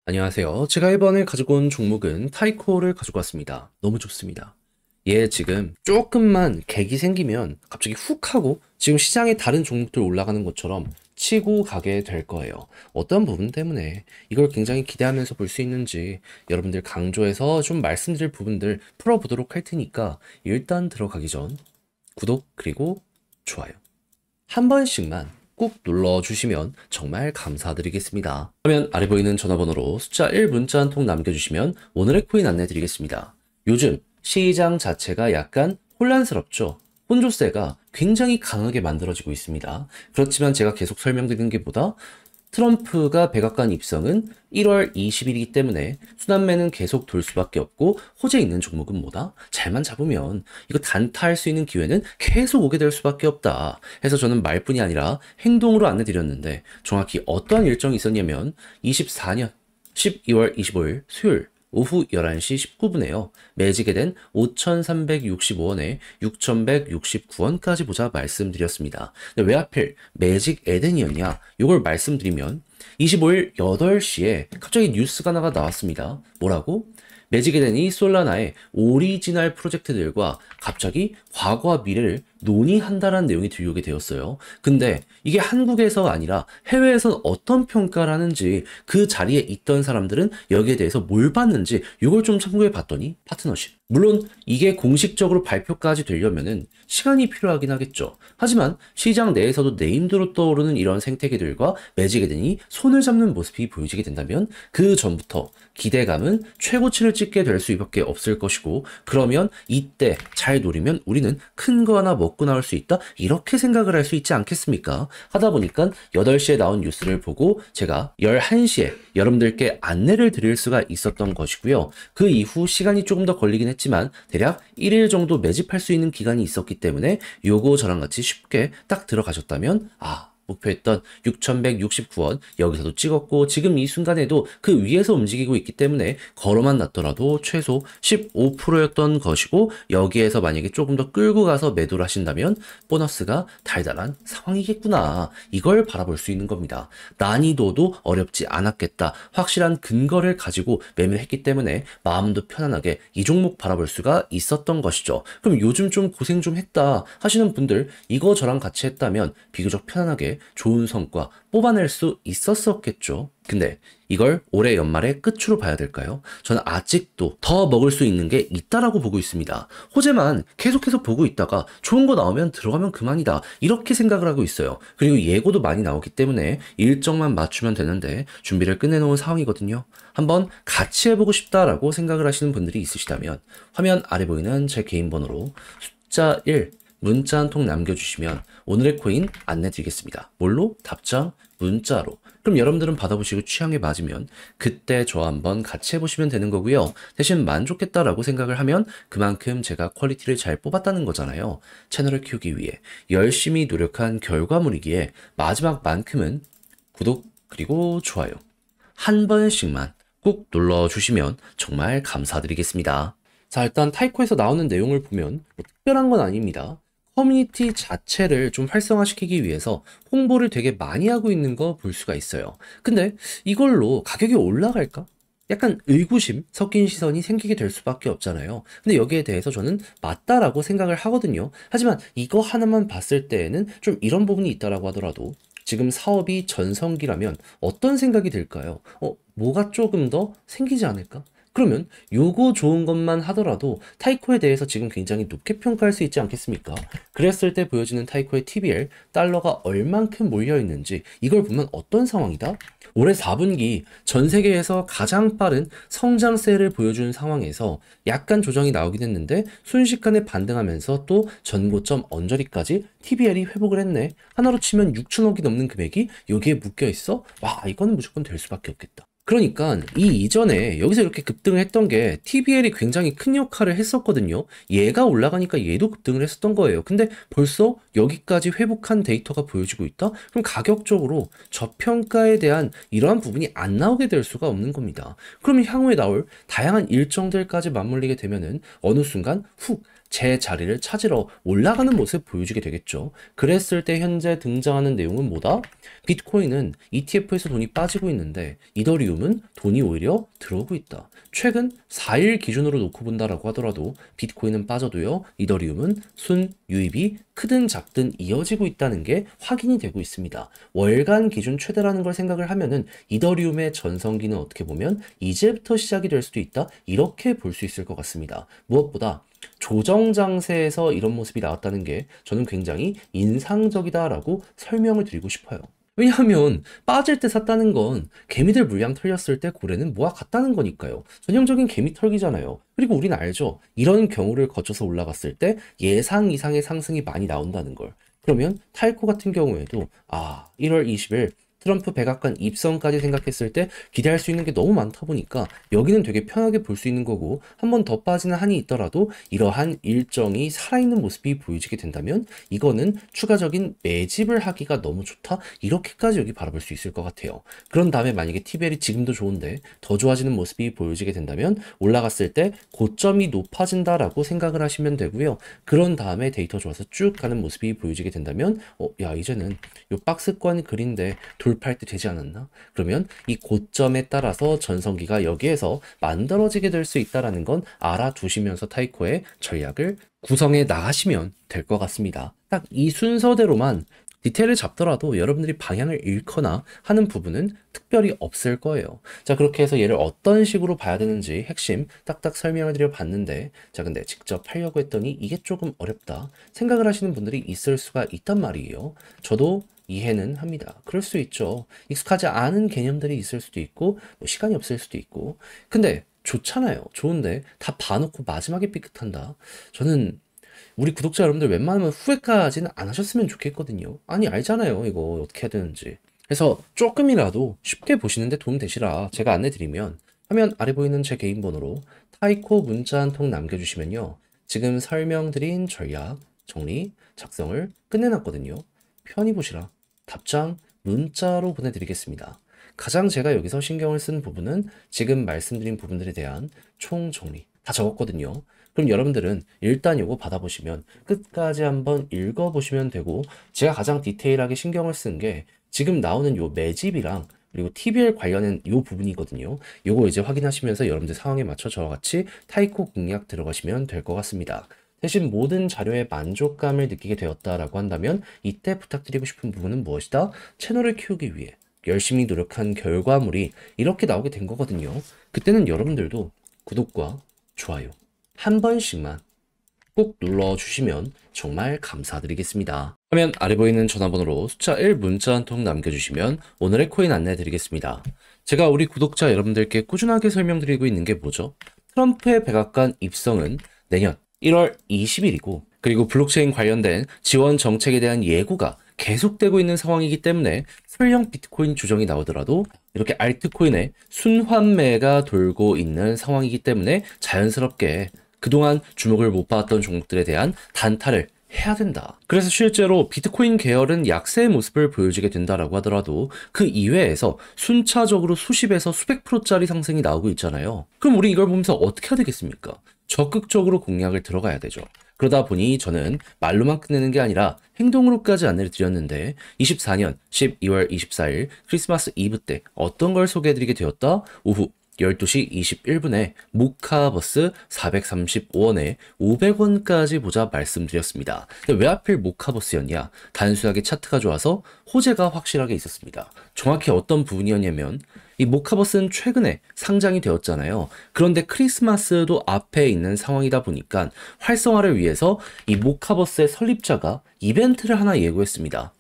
안녕하세요. 제가 이번에 가지고 온 종목은 타이코를 가지고 왔습니다. 너무 좋습니다. 얘 지금 조금만 객이 생기면 갑자기 훅 하고 지금 시장에 다른 종목들 올라가는 것처럼 치고 가게 될 거예요. 어떤 부분 때문에 이걸 굉장히 기대하면서 볼 수 있는지 여러분들 강조해서 좀 말씀드릴 부분들 풀어보도록 할 테니까 일단 들어가기 전 구독 그리고 좋아요 한 번씩만 꾹 눌러주시면 정말 감사드리겠습니다. 화면 아래 보이는 전화번호로 숫자 1 문자 한 통 남겨주시면 오늘의 코인 안내 드리겠습니다. 요즘 시장 자체가 약간 혼란스럽죠. 혼조세가 굉장히 강하게 만들어지고 있습니다. 그렇지만 제가 계속 설명드리는 게 뭐다? 트럼프가 백악관 입성은 1월 20일이기 때문에 순환매는 계속 돌 수밖에 없고 호재 있는 종목은 뭐다? 잘만 잡으면 이거 단타할 수 있는 기회는 계속 오게 될 수밖에 없다. 해서 저는 말뿐이 아니라 행동으로 안내드렸는데 정확히 어떠한 일정이 있었냐면 24년 12월 25일 수요일 오후 11시 19분에요. 매지게 된 5,365원에 6,169원까지 보자 말씀드렸습니다. 근데 왜 하필 매직 에덴이었냐? 이걸 말씀드리면 25일 8시에 갑자기 뉴스가 하나가 나왔습니다. 뭐라고? 매직 에덴이 솔라나의 오리지널 프로젝트들과 갑자기 과거와 미래를 논의한다라는 내용이 들려오게 되었어요. 근데 이게 한국에서 아니라 해외에선 어떤 평가를 하는지 그 자리에 있던 사람들은 여기에 대해서 뭘 봤는지 이걸 좀 참고해 봤더니 파트너십. 물론 이게 공식적으로 발표까지 되려면은 시간이 필요하긴 하겠죠. 하지만 시장 내에서도 네임드로 떠오르는 이런 생태계들과 매직에 대니 손을 잡는 모습이 보여지게 된다면 그 전부터 기대감은 최고치를 찍게 될 수밖에 없을 것이고 그러면 이때 잘 노리면 우리는 큰 거 하나 먹고 나올 수 있다 이렇게 생각을 할 수 있지 않겠습니까? 하다 보니까 8시에 나온 뉴스를 보고 제가 11시에 여러분들께 안내를 드릴 수가 있었던 것이고요. 그 이후 시간이 조금 더 걸리긴 했지만 대략 1일 정도 매집할 수 있는 기간이 있었기 때문에 요거 저랑 같이 쉽게 딱 들어가셨다면 목표했던 6,169원 여기서도 찍었고 지금 이 순간에도 그 위에서 움직이고 있기 때문에 걸어만 놨더라도 최소 15%였던 것이고 여기에서 만약에 조금 더 끌고 가서 매도를 하신다면 보너스가 달달한 상황이겠구나 이걸 바라볼 수 있는 겁니다. 난이도도 어렵지 않았겠다 확실한 근거를 가지고 매매를 했기 때문에 마음도 편안하게 이 종목 바라볼 수가 있었던 것이죠. 그럼 요즘 좀 고생 좀 했다 하시는 분들 이거 저랑 같이 했다면 비교적 편안하게 좋은 성과 뽑아낼 수 있었었겠죠. 근데 이걸 올해 연말의 끝으로 봐야 될까요? 저는 아직도 더 먹을 수 있는 게 있다라고 보고 있습니다. 호재만 계속해서 보고 있다가 좋은 거 나오면 들어가면 그만이다. 이렇게 생각을 하고 있어요. 그리고 예고도 많이 나오기 때문에 일정만 맞추면 되는데 준비를 끝내놓은 상황이거든요. 한번 같이 해보고 싶다라고 생각을 하시는 분들이 있으시다면 화면 아래 보이는 제 개인 번호로 숫자 1 문자 한 통 남겨주시면 오늘의 코인 안내 드리겠습니다. 뭘로? 답장 문자로. 그럼 여러분들은 받아보시고 취향에 맞으면 그때 저와 한번 같이 해보시면 되는 거고요. 대신 만족했다라고 생각을 하면 그만큼 제가 퀄리티를 잘 뽑았다는 거잖아요. 채널을 키우기 위해 열심히 노력한 결과물이기에 마지막만큼은 구독 그리고 좋아요 한 번씩만 꾹 눌러주시면 정말 감사드리겠습니다. 자, 일단 타이코에서 나오는 내용을 보면 뭐 특별한 건 아닙니다. 커뮤니티 자체를 좀 활성화시키기 위해서 홍보를 되게 많이 하고 있는 거 볼 수가 있어요. 근데 이걸로 가격이 올라갈까? 약간 의구심 섞인 시선이 생기게 될 수밖에 없잖아요. 근데 여기에 대해서 저는 맞다라고 생각을 하거든요. 하지만 이거 하나만 봤을 때에는 좀 이런 부분이 있다라고 하더라도 지금 사업이 전성기라면 어떤 생각이 들까요? 뭐가 조금 더 생기지 않을까? 그러면 요거 좋은 것만 하더라도 타이코에 대해서 지금 굉장히 높게 평가할 수 있지 않겠습니까? 그랬을 때 보여지는 타이코의 TBL, 달러가 얼만큼 몰려있는지 이걸 보면 어떤 상황이다? 올해 4분기 전 세계에서 가장 빠른 성장세를 보여준 상황에서 약간 조정이 나오긴 했는데 순식간에 반등하면서 또 전고점 언저리까지 TBL이 회복을 했네. 하나로 치면 6천억이 넘는 금액이 여기에 묶여있어? 와, 이거는 무조건 될 수밖에 없겠다. 그러니까 이 이전에 여기서 이렇게 급등을 했던 게 TBL이 굉장히 큰 역할을 했었거든요. 얘가 올라가니까 얘도 급등을 했었던 거예요. 근데 벌써 여기까지 회복한 데이터가 보여지고 있다? 그럼 가격적으로 저평가에 대한 이러한 부분이 안 나오게 될 수가 없는 겁니다. 그러면 향후에 나올 다양한 일정들까지 맞물리게 되면은 어느 순간 훅 제 자리를 찾으러 올라가는 모습 보여주게 되겠죠. 그랬을 때 현재 등장하는 내용은 뭐다? 비트코인은 ETF에서 돈이 빠지고 있는데 이더리움은 돈이 오히려 들어오고 있다. 최근 4일 기준으로 놓고 본다라고 하더라도 비트코인은 빠져도요, 이더리움은 순 유입이 크든 작든 이어지고 있다는 게 확인이 되고 있습니다. 월간 기준 최대라는 걸 생각을 하면은 이더리움의 전성기는 어떻게 보면 이제부터 시작이 될 수도 있다, 이렇게 볼 수 있을 것 같습니다. 무엇보다 조정 장세에서 이런 모습이 나왔다는 게 저는 굉장히 인상적이다라고 설명을 드리고 싶어요. 왜냐하면 빠질 때 샀다는 건 개미들 물량 털렸을 때 고래는 모아 갔다는 거니까요. 전형적인 개미 털기잖아요. 그리고 우리는 알죠. 이런 경우를 거쳐서 올라갔을 때 예상 이상의 상승이 많이 나온다는 걸. 그러면 타이코 같은 경우에도 1월 20일 트럼프 백악관 입성까지 생각했을 때 기대할 수 있는 게 너무 많다 보니까 여기는 되게 편하게 볼 수 있는 거고, 한 번 더 빠지는 한이 있더라도 이러한 일정이 살아있는 모습이 보여지게 된다면 이거는 추가적인 매집을 하기가 너무 좋다, 이렇게까지 여기 바라볼 수 있을 것 같아요. 그런 다음에 만약에 TBL이 지금도 좋은데 더 좋아지는 모습이 보여지게 된다면 올라갔을 때 고점이 높아진다라고 생각을 하시면 되고요. 그런 다음에 데이터 좋아서 쭉 가는 모습이 보여지게 된다면 야, 이제는 요 박스권 글인데 돌파할 때 되지 않았나? 그러면 이 고점에 따라서 전성기가 여기에서 만들어지게 될 수 있다는 건 알아두시면서 타이코의 전략을 구성해 나가시면 될 것 같습니다. 딱 이 순서대로만 디테일을 잡더라도 여러분들이 방향을 잃거나 하는 부분은 특별히 없을 거예요. 자, 그렇게 해서 얘를 어떤 식으로 봐야 되는지 핵심 딱딱 설명을 드려봤는데, 자, 근데 직접 하려고 했더니 이게 조금 어렵다 생각을 하시는 분들이 있을 수가 있단 말이에요. 저도 이해는 합니다. 그럴 수 있죠. 익숙하지 않은 개념들이 있을 수도 있고, 뭐 시간이 없을 수도 있고. 근데 좋잖아요. 좋은데 다 봐놓고 마지막에 삐끗한다. 저는 우리 구독자 여러분들 웬만하면 후회까지는 안 하셨으면 좋겠거든요. 아니, 알잖아요. 이거 어떻게 해야 되는지. 그래서 조금이라도 쉽게 보시는데 도움 되시라 제가 안내 드리면, 화면 아래 보이는 제 개인 번호로 타이코 문자 한 통 남겨주시면요, 지금 설명드린 전략 정리 작성을 끝내놨거든요. 편히 보시라 답장 문자로 보내드리겠습니다. 가장 제가 여기서 신경을 쓴 부분은 지금 말씀드린 부분들에 대한 총 정리 다 적었거든요. 그럼 여러분들은 일단 이거 받아보시면 끝까지 한번 읽어보시면 되고, 제가 가장 디테일하게 신경을 쓴 게 지금 나오는 요 매집이랑 그리고 TBL 관련된 요 부분이거든요. 요거 이제 확인하시면서 여러분들 상황에 맞춰 저와 같이 타이코 공략 들어가시면 될 것 같습니다. 대신 모든 자료에 만족감을 느끼게 되었다라고 한다면 이때 부탁드리고 싶은 부분은 무엇이다? 채널을 키우기 위해 열심히 노력한 결과물이 이렇게 나오게 된 거거든요. 그때는 여러분들도 구독과 좋아요 한 번씩만 꼭 눌러주시면 정말 감사드리겠습니다. 화면 아래 보이는 전화번호로 숫자 1 문자 한 통 남겨주시면 오늘의 코인 안내 드리겠습니다. 제가 우리 구독자 여러분들께 꾸준하게 설명드리고 있는 게 뭐죠? 트럼프의 백악관 입성은 내년 1월 20일이고, 그리고 블록체인 관련된 지원 정책에 대한 예고가 계속되고 있는 상황이기 때문에 설령 비트코인 조정이 나오더라도 이렇게 알트코인의 순환매가 돌고 있는 상황이기 때문에 자연스럽게 그동안 주목을 못 받았던 종목들에 대한 단타를 해야 된다. 그래서 실제로 비트코인 계열은 약세의 모습을 보여주게 된다라고 하더라도 그 이외에서 순차적으로 수십에서 수백 프로짜리 상승이 나오고 있잖아요. 그럼 우리 이걸 보면서 어떻게 해야 되겠습니까? 적극적으로 공략을 들어가야 되죠. 그러다 보니 저는 말로만 끝내는 게 아니라 행동으로까지 안내를 드렸는데, 24년 12월 24일 크리스마스 이브 때 어떤 걸 소개해드리게 되었다? 오후 12시 21분에 모카버스 435원에 500원까지 보자 말씀드렸습니다. 근데 왜 하필 모카버스였냐? 단순하게 차트가 좋아서 호재가 확실하게 있었습니다. 정확히 어떤 부분이었냐면, 이 모카버스는 최근에 상장이 되었잖아요. 그런데 크리스마스도 앞에 있는 상황이다 보니까 활성화를 위해서 이 모카버스의 설립자가 이벤트를 하나 예고했습니다.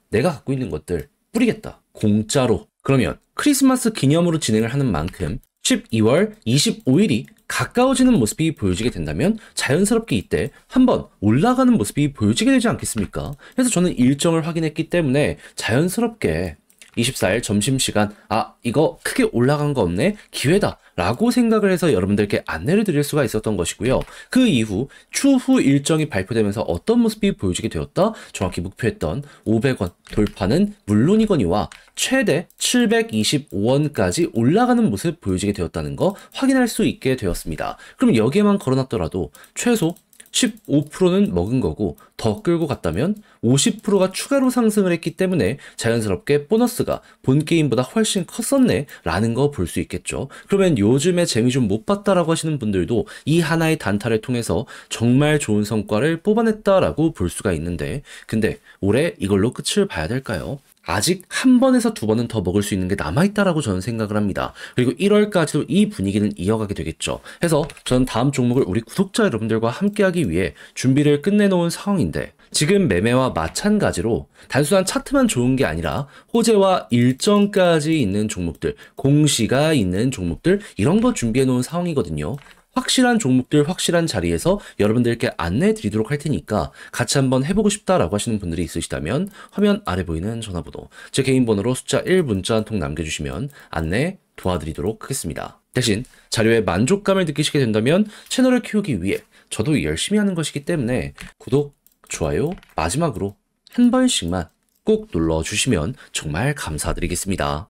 내가 갖고 있는 것들 뿌리겠다. 공짜로. 그러면 크리스마스 기념으로 진행을 하는 만큼 12월 25일이 가까워지는 모습이 보여지게 된다면 자연스럽게 이때 한번 올라가는 모습이 보여지게 되지 않겠습니까? 그래서 저는 일정을 확인했기 때문에 자연스럽게 24일 점심시간 이거 크게 올라간 거 없네? 기회다 라고 생각을 해서 여러분들께 안내를 드릴 수가 있었던 것이고요. 그 이후 추후 일정이 발표되면서 어떤 모습이 보여지게 되었다? 정확히 목표했던 500원 돌파는 물론이거니와 최대 725원까지 올라가는 모습 보여지게 되었다는 거 확인할 수 있게 되었습니다. 그럼 여기에만 걸어놨더라도 최소 15%는 먹은 거고 더 끌고 갔다면 50%가 추가로 상승을 했기 때문에 자연스럽게 보너스가 본 게임보다 훨씬 컸었네 라는 거 볼 수 있겠죠. 그러면 요즘에 재미 좀 못 봤다라고 하시는 분들도 이 하나의 단타를 통해서 정말 좋은 성과를 뽑아냈다라고 볼 수가 있는데, 근데 올해 이걸로 끝을 봐야 될까요? 아직 한 번에서 두 번은 더 먹을 수 있는 게 남아있다라고 저는 생각을 합니다. 그리고 1월까지도 이 분위기는 이어가게 되겠죠. 해서 저는 다음 종목을 우리 구독자 여러분들과 함께하기 위해 준비를 끝내놓은 상황인데, 지금 매매와 마찬가지로 단순한 차트만 좋은 게 아니라 호재와 일정까지 있는 종목들, 공시가 있는 종목들, 이런 거 준비해 놓은 상황이거든요. 확실한 종목들, 확실한 자리에서 여러분들께 안내해 드리도록 할 테니까 같이 한번 해보고 싶다라고 하시는 분들이 있으시다면 화면 아래 보이는 전화번호, 제 개인 번호로 숫자 1 문자 한 통 남겨주시면 안내 도와드리도록 하겠습니다. 대신 자료에 만족감을 느끼시게 된다면 채널을 키우기 위해 저도 열심히 하는 것이기 때문에 구독, 좋아요, 마지막으로 한 번씩만 꼭 눌러주시면 정말 감사드리겠습니다.